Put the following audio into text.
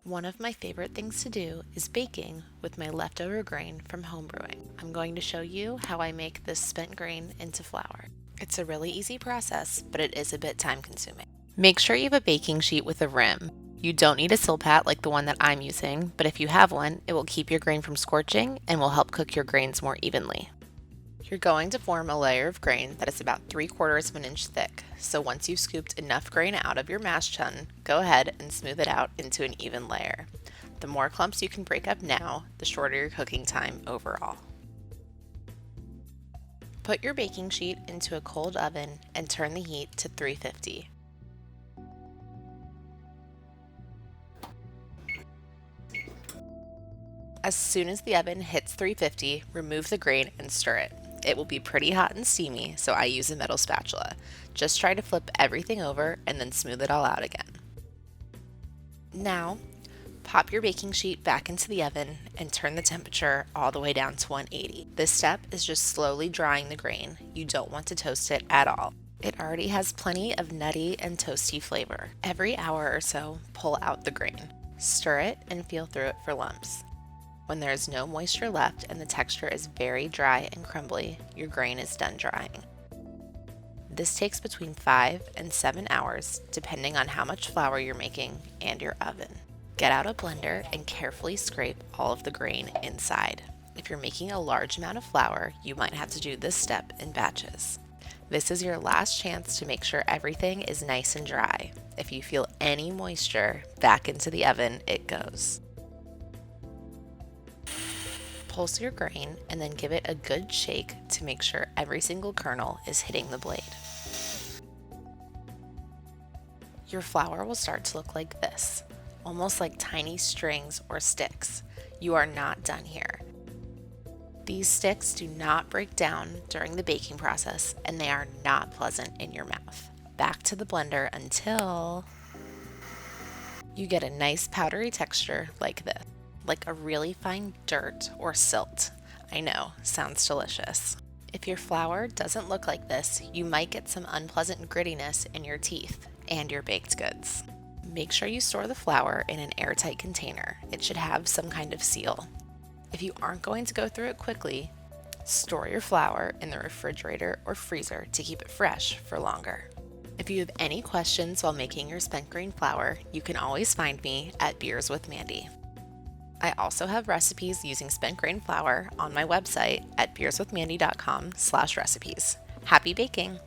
One of my favorite things to do is baking with my leftover grain from homebrewing. I'm going to show you how I make this spent grain into flour. It's a really easy process, but it is a bit time consuming. Make sure you have a baking sheet with a rim. You don't need a Silpat like the one that I'm using, but if you have one, it will keep your grain from scorching and will help cook your grains more evenly. You're going to form a layer of grain that is about 3/4 of an inch thick. So once you've scooped enough grain out of your mash tun, go ahead and smooth it out into an even layer. The more clumps you can break up now, the shorter your cooking time overall. Put your baking sheet into a cold oven and turn the heat to 350. As soon as the oven hits 350, remove the grain and stir it. It will be pretty hot and steamy, so I use a metal spatula. Just try to flip everything over and then smooth it all out again. Now, pop your baking sheet back into the oven and turn the temperature all the way down to 180. This step is just slowly drying the grain. You don't want to toast it at all. It already has plenty of nutty and toasty flavor. Every hour or so, pull out the grain. Stir it and feel through it for lumps. When there is no moisture left and the texture is very dry and crumbly, your grain is done drying. This takes between 5 and 7 hours, depending on how much flour you're making and your oven. Get out a blender and carefully scrape all of the grain inside. If you're making a large amount of flour, you might have to do this step in batches. This is your last chance to make sure everything is nice and dry. If you feel any moisture, back into the oven it goes. Pulse your grain and then give it a good shake to make sure every single kernel is hitting the blade. Your flour will start to look like this, almost like tiny strings or sticks. You are not done here. These sticks do not break down during the baking process and they are not pleasant in your mouth. Back to the blender until you get a nice powdery texture like this. Like a really fine dirt or silt. I know, sounds delicious. If your flour doesn't look like this, you might get some unpleasant grittiness in your teeth and your baked goods. Make sure you store the flour in an airtight container. It should have some kind of seal. If you aren't going to go through it quickly, store your flour in the refrigerator or freezer to keep it fresh for longer. If you have any questions while making your spent grain flour, you can always find me at Beers with Mandy. I also have recipes using spent grain flour on my website at beerswithmandy.com/recipes. Happy baking!